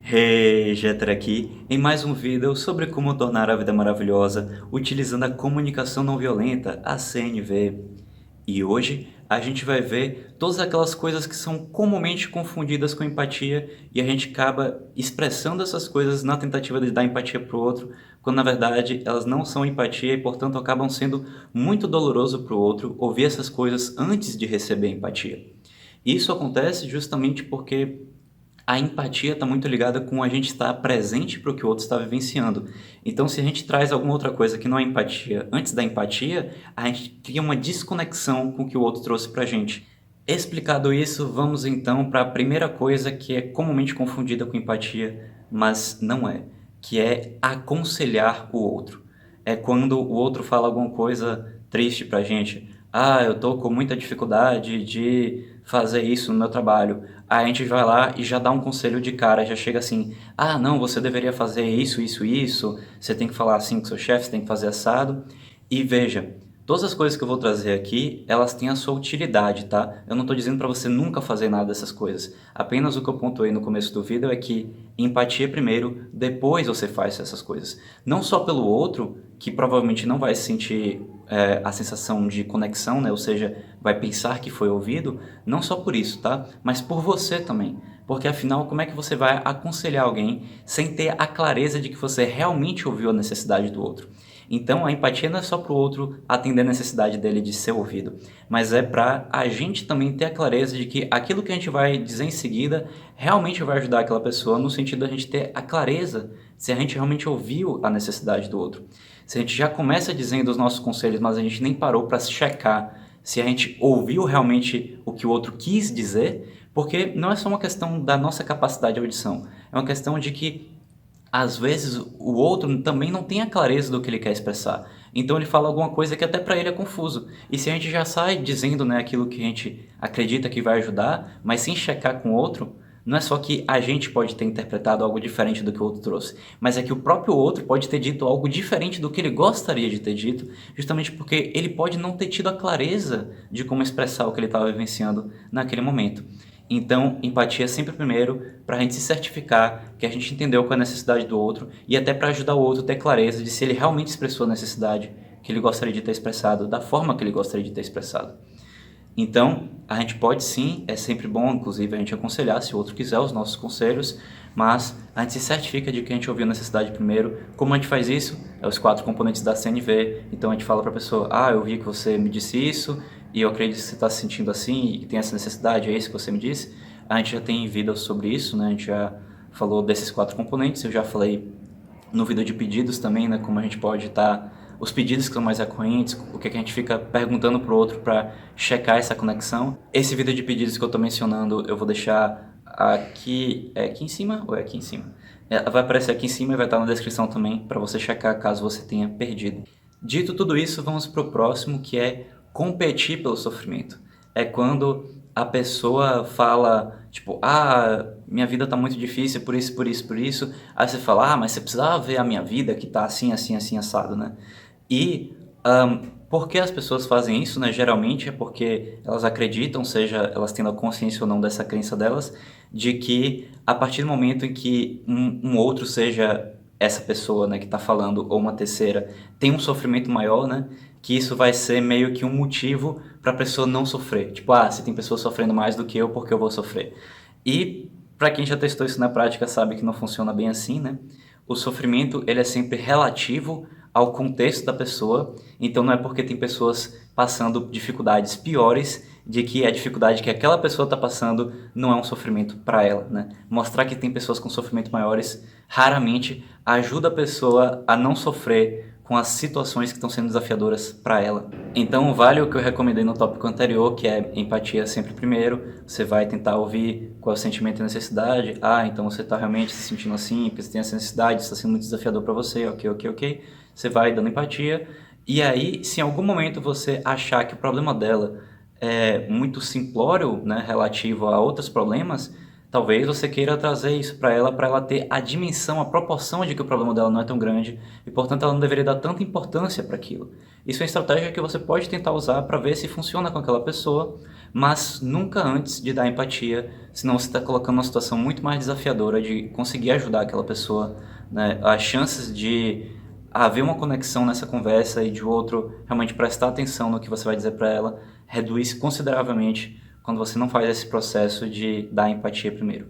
Hey, Jeter aqui, em mais um vídeo sobre como tornar a vida maravilhosa utilizando a comunicação não violenta, a CNV. E hoje a gente vai ver todas aquelas coisas que são comumente confundidas com empatia e a gente acaba expressando essas coisas na tentativa de dar empatia para o outro, quando na verdade elas não são empatia e portanto acabam sendo muito doloroso para o outro ouvir essas coisas antes de receber empatia. E isso acontece justamente porque a empatia está muito ligada com a gente estar presente para o que o outro está vivenciando. Então, se a gente traz alguma outra coisa que não é empatia antes da empatia, a gente cria uma desconexão com o que o outro trouxe para a gente. Explicado isso, vamos então para a primeira coisa que é comumente confundida com empatia, mas não é, que é aconselhar o outro. É quando o outro fala alguma coisa triste pra gente. Ah, eu tô com muita dificuldade de fazer isso no meu trabalho. Aí a gente vai lá e já dá um conselho de cara, já chega assim: ah, não, você deveria fazer isso, isso, isso, você tem que falar assim com seu chefe, você tem que fazer assado. E veja, todas as coisas que eu vou trazer aqui, elas têm a sua utilidade, tá? Eu não estou dizendo para você nunca fazer nada dessas coisas. Apenas o que eu pontuei no começo do vídeo é que empatia primeiro, depois você faz essas coisas. Não só pelo outro, que provavelmente não vai sentir a sensação de conexão, né? Ou seja, vai pensar que foi ouvido, não só por isso, tá? Mas por você também. Porque afinal, como é que você vai aconselhar alguém sem ter a clareza de que você realmente ouviu a necessidade do outro? Então, a empatia não é só para o outro atender a necessidade dele de ser ouvido, mas é para a gente também ter a clareza de que aquilo que a gente vai dizer em seguida realmente vai ajudar aquela pessoa, no sentido da gente ter a clareza se a gente realmente ouviu a necessidade do outro. Se a gente já começa dizendo os nossos conselhos, mas a gente nem parou para se checar se a gente ouviu realmente o que o outro quis dizer, porque não é só uma questão da nossa capacidade de audição, é uma questão de que às vezes o outro também não tem a clareza do que ele quer expressar. Então ele fala alguma coisa que até para ele é confuso. E se a gente já sai dizendo, né, aquilo que a gente acredita que vai ajudar, mas sem checar com o outro, não é só que a gente pode ter interpretado algo diferente do que o outro trouxe, mas é que o próprio outro pode ter dito algo diferente do que ele gostaria de ter dito, justamente porque ele pode não ter tido a clareza de como expressar o que ele estava vivenciando naquele momento. Então, empatia é sempre primeiro para a gente se certificar que a gente entendeu qual é a necessidade do outro e até para ajudar o outro a ter clareza de se ele realmente expressou a necessidade que ele gostaria de ter expressado, da forma que ele gostaria de ter expressado. Então, a gente pode sim, é sempre bom, inclusive, a gente aconselhar se o outro quiser os nossos conselhos, mas a gente se certifica de que a gente ouviu a necessidade primeiro. Como a gente faz isso? É os 4 componentes da CNV. Então a gente fala para a pessoa: ah, eu vi que você me disse isso e eu acredito que você está se sentindo assim e que tem essa necessidade, é isso que você me disse. A gente já tem vídeos sobre isso, né? A gente já falou desses 4 componentes, eu já falei no vídeo de pedidos também, né? Como a gente pode estar os pedidos que são mais recorrentes, o que a gente fica perguntando pro outro para checar essa conexão. Esse vídeo de pedidos que eu tô mencionando, eu vou deixar aqui, é aqui em cima ou é aqui em cima? Vai aparecer aqui em cima e vai estar na descrição também para você checar caso você tenha perdido. Dito tudo isso, vamos pro próximo, que é competir pelo sofrimento. É quando a pessoa fala, tipo, ah, minha vida tá muito difícil por isso, por isso, por isso. Aí você fala, ah, mas você precisava ver a minha vida que tá assim, assim, assim, assado, né? E por que as pessoas fazem isso, né? Geralmente é porque elas acreditam, seja elas tendo a consciência ou não dessa crença delas, de que a partir do momento em que um outro, seja essa pessoa, né, que está falando, ou uma terceira, tem um sofrimento maior, né? Que isso vai ser meio que um motivo para a pessoa não sofrer. Tipo, ah, se tem pessoas sofrendo mais do que eu, por que eu vou sofrer? E para quem já testou isso na prática sabe que não funciona bem assim, né? O sofrimento, ele é sempre relativo ao contexto da pessoa, então não é porque tem pessoas passando dificuldades piores de que a dificuldade que aquela pessoa está passando não é um sofrimento para ela, né? Mostrar que tem pessoas com sofrimento maiores raramente ajuda a pessoa a não sofrer com as situações que estão sendo desafiadoras para ela. Então vale o que eu recomendei no tópico anterior, que é empatia sempre primeiro. Você vai tentar ouvir qual é o sentimento e necessidade. Ah, então você está realmente se sentindo assim, porque você tem essa necessidade, está sendo muito desafiador para você, ok, ok, ok. Você vai dando empatia. E aí, se em algum momento você achar que o problema dela é muito simplório, né, relativo a outros problemas, talvez você queira trazer isso para ela ter a dimensão, a proporção de que o problema dela não é tão grande e, portanto, ela não deveria dar tanta importância para aquilo. Isso é uma estratégia que você pode tentar usar para ver se funciona com aquela pessoa, mas nunca antes de dar empatia, senão você está colocando uma situação muito mais desafiadora de conseguir ajudar aquela pessoa, né? As chances de haver uma conexão nessa conversa e de outro realmente prestar atenção no que você vai dizer para ela reduz consideravelmente quando você não faz esse processo de dar empatia primeiro.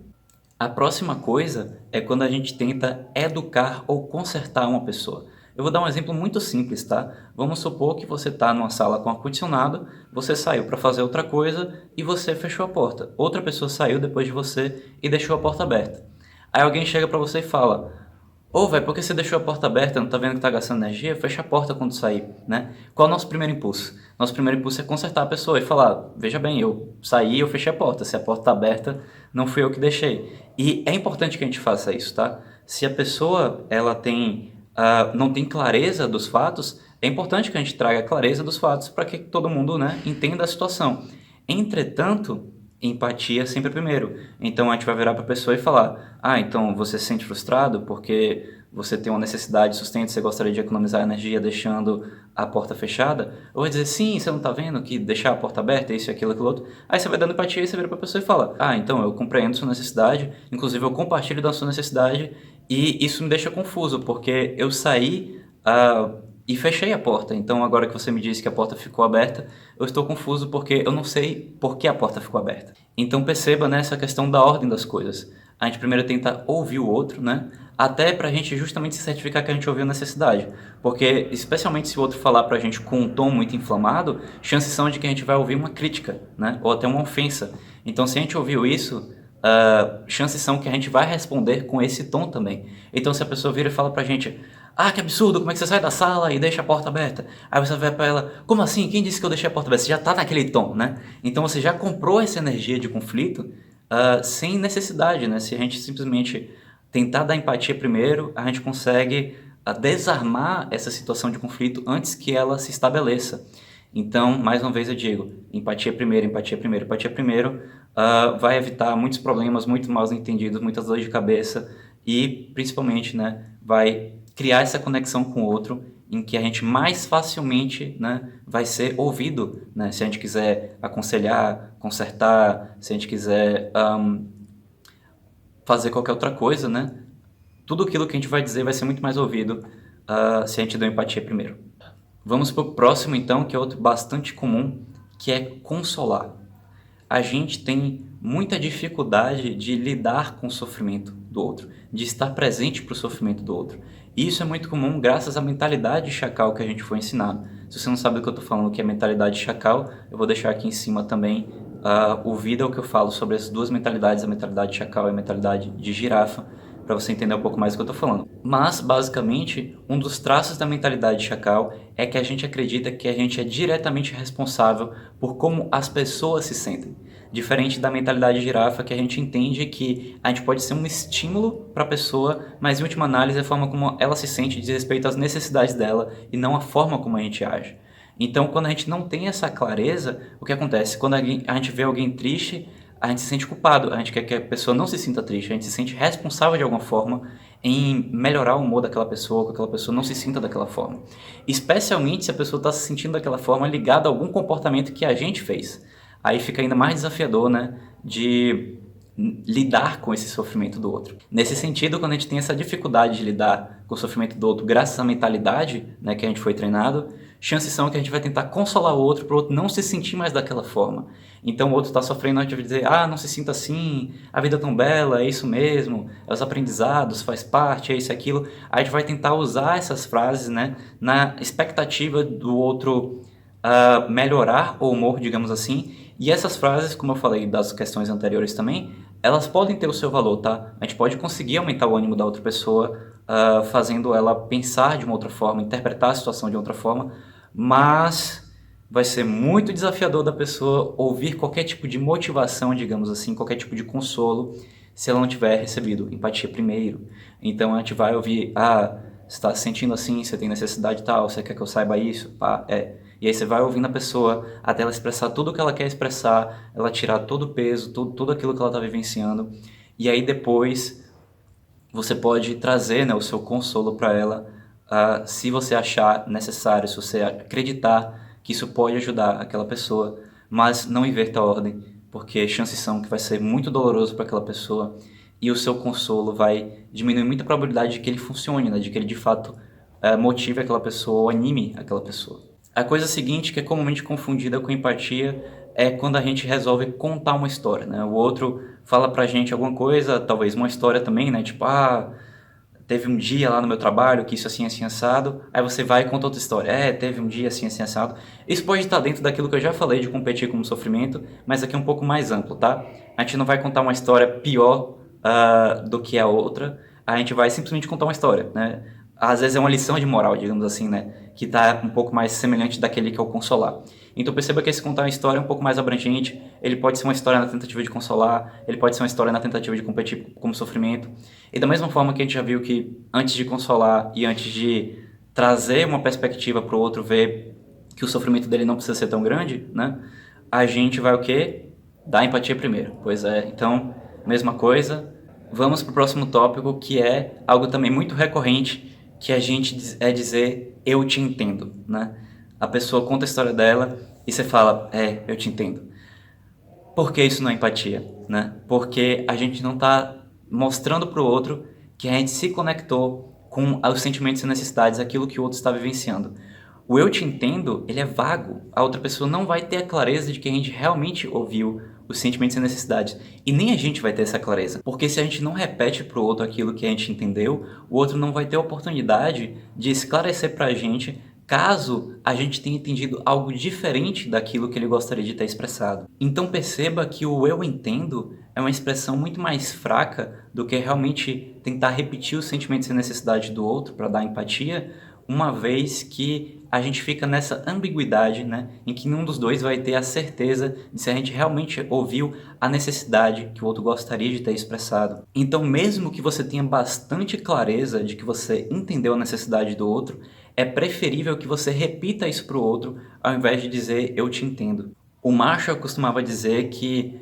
A próxima coisa é quando a gente tenta educar ou consertar uma pessoa. Eu vou dar um exemplo muito simples, tá? Vamos supor que você está numa sala com ar-condicionado, você saiu para fazer outra coisa e você fechou a porta. Outra pessoa saiu depois de você e deixou a porta aberta. Aí alguém chega para você e fala: ô, velho, por que você deixou a porta aberta? Não tá vendo que tá gastando energia? Fecha a porta quando sair, né? Qual é o nosso primeiro impulso? Nosso primeiro impulso é consertar a pessoa e falar: veja bem, eu saí, eu fechei a porta. Se a porta tá aberta, não fui eu que deixei. E é importante que a gente faça isso, tá? Se a pessoa, ela não tem clareza dos fatos, é importante que a gente traga clareza dos fatos para que todo mundo, né, entenda a situação. Entretanto, empatia sempre primeiro. Então a gente vai virar para a pessoa e falar: ah, então você se sente frustrado porque você tem uma necessidade de sustento, você gostaria de economizar energia deixando a porta fechada? Ou vai dizer: sim, você não está vendo que deixar a porta aberta, isso, aquilo, aquilo outro. Aí você vai dando empatia e você vira para a pessoa e fala: ah, então eu compreendo sua necessidade, inclusive eu compartilho da sua necessidade e isso me deixa confuso porque eu saí e fechei a porta. Então, agora que você me disse que a porta ficou aberta, eu estou confuso porque eu não sei por que a porta ficou aberta. Então, perceba, né, essa questão da ordem das coisas. A gente primeiro tenta ouvir o outro, né? Até pra gente justamente se certificar que a gente ouviu a necessidade. Porque, especialmente se o outro falar pra gente com um tom muito inflamado, chances são de que a gente vai ouvir uma crítica, né? Ou até uma ofensa. Então, se a gente ouviu isso, chances são que a gente vai responder com esse tom também. Então, se a pessoa vira e fala pra gente: ah, que absurdo, como é que você sai da sala e deixa a porta aberta? Aí você vai pra ela: como assim? Quem disse que eu deixei a porta aberta? Você já tá naquele tom, né? Então você já comprou essa energia de conflito sem necessidade, né? Se a gente simplesmente tentar dar empatia primeiro, a gente consegue desarmar essa situação de conflito antes que ela se estabeleça. Então, mais uma vez eu digo: empatia primeiro, empatia primeiro, empatia primeiro vai evitar muitos problemas, muitos mal entendidos, muitas dores de cabeça e, principalmente, né, vai criar essa conexão com o outro em que a gente mais facilmente, né, vai ser ouvido, né, se a gente quiser aconselhar, consertar, se a gente quiser fazer qualquer outra coisa, né, tudo aquilo que a gente vai dizer vai ser muito mais ouvido se a gente der empatia primeiro. Vamos para o próximo, então, que é outro bastante comum, que é consolar. A gente tem muita dificuldade de lidar com o sofrimento do outro, de estar presente para o sofrimento do outro. E isso é muito comum graças à mentalidade chacal que a gente foi ensinado. Se você não sabe do que eu estou falando, que é mentalidade chacal, eu vou deixar aqui em cima também o vídeo que eu falo sobre as duas mentalidades, a mentalidade chacal e a mentalidade de girafa, para você entender um pouco mais do que eu estou falando. Mas, basicamente, um dos traços da mentalidade chacal é que a gente acredita que a gente é diretamente responsável por como as pessoas se sentem. Diferente da mentalidade girafa, que a gente entende que a gente pode ser um estímulo para a pessoa, mas em última análise a forma como ela se sente diz respeito às necessidades dela e não a forma como a gente age. Então, quando a gente não tem essa clareza, o que acontece? Quando a gente vê alguém triste, a gente se sente culpado, a gente quer que a pessoa não se sinta triste, a gente se sente responsável de alguma forma em melhorar o humor daquela pessoa, que aquela pessoa não se sinta daquela forma. Especialmente se a pessoa está se sentindo daquela forma ligada a algum comportamento que a gente fez. Aí fica ainda mais desafiador, né, de lidar com esse sofrimento do outro. Nesse sentido, quando a gente tem essa dificuldade de lidar com o sofrimento do outro graças à mentalidade, né, que a gente foi treinado, chances são que a gente vai tentar consolar o outro para o outro não se sentir mais daquela forma. Então o outro está sofrendo, a gente vai dizer: ah, não se sinta assim, a vida é tão bela, é isso mesmo, é os aprendizados, faz parte, é isso e aquilo. Aí a gente vai tentar usar essas frases, né, na expectativa do outro melhorar o humor, digamos assim. E essas frases, como eu falei das questões anteriores também, elas podem ter o seu valor, tá? A gente pode conseguir aumentar o ânimo da outra pessoa, fazendo ela pensar de uma outra forma, interpretar a situação de outra forma, mas vai ser muito desafiador da pessoa ouvir qualquer tipo de motivação, digamos assim, qualquer tipo de consolo, se ela não tiver recebido empatia primeiro. Então a gente vai ouvir: ah, você está se sentindo assim, você tem necessidade tal, você quer que eu saiba isso? Pá, E aí você vai ouvindo a pessoa até ela expressar tudo o que ela quer expressar, ela tirar todo o peso, tudo aquilo que ela está vivenciando. e aí depois você pode trazer, né, o seu consolo para ela, se você achar necessário, se você acreditar que isso pode ajudar aquela pessoa, mas não inverta a ordem, porque chances são que vai ser muito doloroso para aquela pessoa e o seu consolo vai diminuir muito a probabilidade de que ele funcione, né, de que ele de fato motive aquela pessoa ou anime aquela pessoa. A coisa seguinte, que é comumente confundida com empatia, é quando a gente resolve contar uma história, né? O outro fala pra gente alguma coisa, talvez uma história também, né? Tipo, teve um dia lá no meu trabalho que isso assim assado. Aí você vai e conta outra história. Teve um dia assim assado. Isso pode estar dentro daquilo que eu já falei de competir com o sofrimento, mas aqui é um pouco mais amplo, tá? A gente não vai contar uma história pior do que a outra. A gente vai simplesmente contar uma história, né? Às vezes é uma lição de moral, digamos assim, né? Que está um pouco mais semelhante daquele que é o consolar. Então perceba que esse contar uma história é um pouco mais abrangente. Ele pode ser uma história na tentativa de consolar, ele pode ser uma história na tentativa de competir com o sofrimento. E da mesma forma que a gente já viu que antes de consolar e antes de trazer uma perspectiva para o outro ver que o sofrimento dele não precisa ser tão grande, né? A gente vai o quê? Dar empatia primeiro. Pois é, então, mesma coisa. Vamos para o próximo tópico, que é algo também muito recorrente, que a gente é dizer eu te entendo, né? A pessoa conta a história dela e você fala, eu te entendo. Por que isso não é empatia, né? Porque a gente não está mostrando para o outro que a gente se conectou com os sentimentos e necessidades, aquilo que o outro está vivenciando. O eu te entendo, ele é vago. A outra pessoa não vai ter a clareza de que a gente realmente ouviu os sentimentos e necessidades. E nem a gente vai ter essa clareza. Porque se a gente não repete pro outro aquilo que a gente entendeu, o outro não vai ter a oportunidade de esclarecer pra gente caso a gente tenha entendido algo diferente daquilo que ele gostaria de ter expressado. Então perceba que o eu entendo é uma expressão muito mais fraca do que realmente tentar repetir os sentimentos e necessidades do outro para dar empatia, uma vez que a gente fica nessa ambiguidade, né, em que nenhum dos dois vai ter a certeza de se a gente realmente ouviu a necessidade que o outro gostaria de ter expressado. Então, mesmo que você tenha bastante clareza de que você entendeu a necessidade do outro, é preferível que você repita isso para o outro, ao invés de dizer eu te entendo. O Marshall costumava dizer que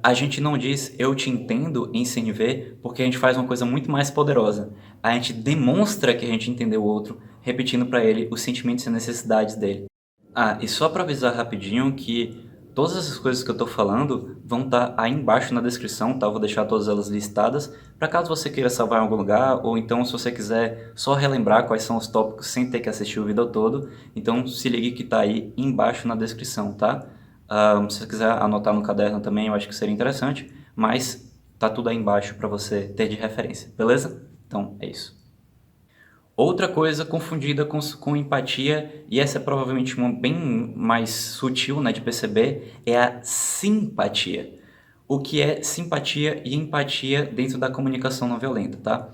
a gente não diz eu te entendo em CNV porque a gente faz uma coisa muito mais poderosa. A gente demonstra que a gente entendeu o outro, repetindo para ele os sentimentos e necessidades dele. E só para avisar rapidinho que todas essas coisas que eu estou falando vão estar aí embaixo na descrição, tá? Eu vou deixar todas elas listadas, para caso você queira salvar em algum lugar, ou então se você quiser só relembrar quais são os tópicos sem ter que assistir o vídeo todo, então se ligue que está aí embaixo na descrição, tá? Se você quiser anotar no caderno também, eu acho que seria interessante, mas tá tudo aí embaixo para você ter de referência, beleza? Então é isso. Outra coisa confundida com empatia, e essa é provavelmente uma bem mais sutil, né, de perceber, é a simpatia. O que é simpatia e empatia dentro da comunicação não violenta, tá?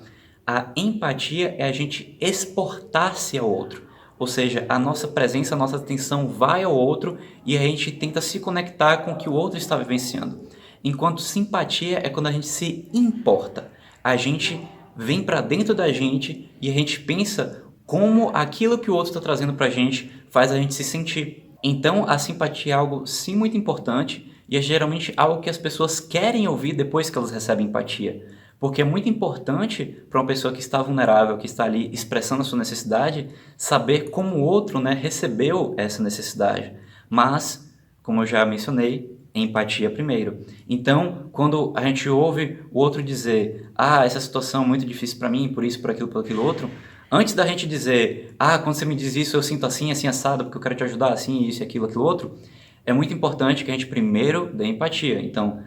A empatia é a gente exportar-se ao outro, ou seja, a nossa presença, a nossa atenção vai ao outro e a gente tenta se conectar com o que o outro está vivenciando. Enquanto simpatia é quando a gente se importa, a gente vem para dentro da gente e a gente pensa como aquilo que o outro está trazendo para a gente faz a gente se sentir. Então, a simpatia é algo sim muito importante e é geralmente algo que as pessoas querem ouvir depois que elas recebem empatia. Porque é muito importante para uma pessoa que está vulnerável, que está ali expressando a sua necessidade, saber como o outro, né, recebeu essa necessidade. Mas, como eu já mencionei, empatia primeiro. Então, quando a gente ouve o outro dizer, essa situação é muito difícil para mim, por isso, por aquilo outro, antes da gente dizer, quando você me diz isso, eu sinto assim, assim, assado, porque eu quero te ajudar, assim, isso, aquilo outro, é muito importante que a gente primeiro dê empatia. Então,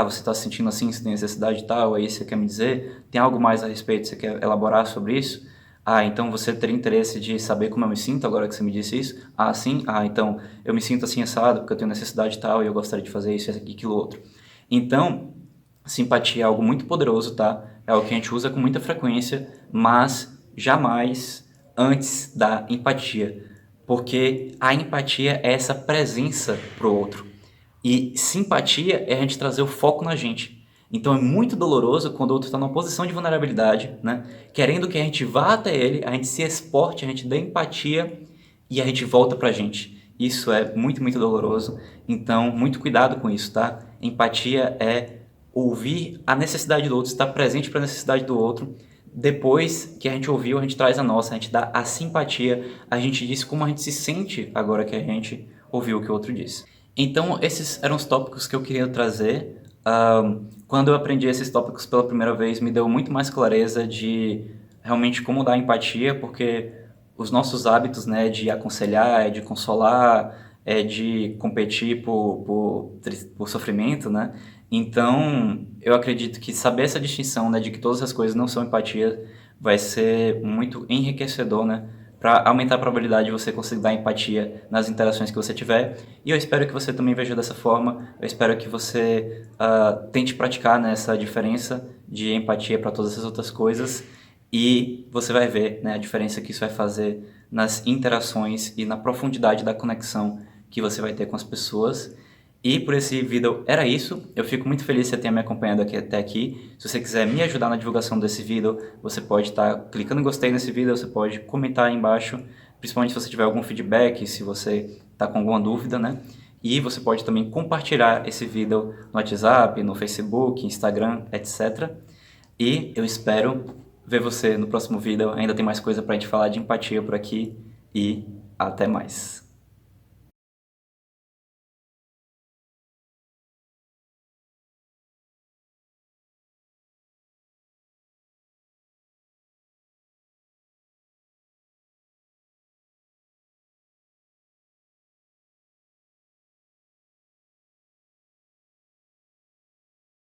você está se sentindo assim, você tem necessidade e tal, é isso que você quer me dizer? Tem algo mais a respeito, você quer elaborar sobre isso? Então você teria interesse de saber como eu me sinto agora que você me disse isso? Sim? Então eu me sinto assim assado porque eu tenho necessidade e tal e eu gostaria de fazer isso, aquilo, outro. Então, simpatia é algo muito poderoso, tá? É algo que a gente usa com muita frequência, mas jamais antes da empatia. Porque a empatia é essa presença pro outro. E simpatia é a gente trazer o foco na gente. Então é muito doloroso quando o outro está numa posição de vulnerabilidade, né? Querendo que a gente vá até ele, a gente se exporte, a gente dê empatia e a gente volta pra gente. Isso é muito, muito doloroso. Então, muito cuidado com isso, tá? Empatia é ouvir a necessidade do outro, estar presente para a necessidade do outro. Depois que a gente ouviu, a gente traz a nossa, a gente dá a simpatia, a gente diz como a gente se sente agora que a gente ouviu o que o outro disse. Então, esses eram os tópicos que eu queria trazer. Quando eu aprendi esses tópicos pela primeira vez, me deu muito mais clareza de realmente como dar empatia, porque os nossos hábitos, né, de aconselhar, de consolar, de competir por sofrimento, né? Então, eu acredito que saber essa distinção, né, de que todas as coisas não são empatia, vai ser muito enriquecedor, né, para aumentar a probabilidade de você conseguir dar empatia nas interações que você tiver. E eu espero que você também veja dessa forma. Eu espero que você tente praticar, né, essa diferença de empatia para todas essas outras coisas. E você vai ver, né, a diferença que isso vai fazer nas interações e na profundidade da conexão que você vai ter com as pessoas. E por esse vídeo era isso. Eu fico muito feliz que você tenha me acompanhado até aqui. Se você quiser me ajudar na divulgação desse vídeo, você pode estar clicando em gostei nesse vídeo, você pode comentar aí embaixo, principalmente se você tiver algum feedback, se você está com alguma dúvida, né? E você pode também compartilhar esse vídeo no WhatsApp, no Facebook, Instagram, etc. E eu espero ver você no próximo vídeo. Ainda tem mais coisa pra gente falar de empatia por aqui. E até mais.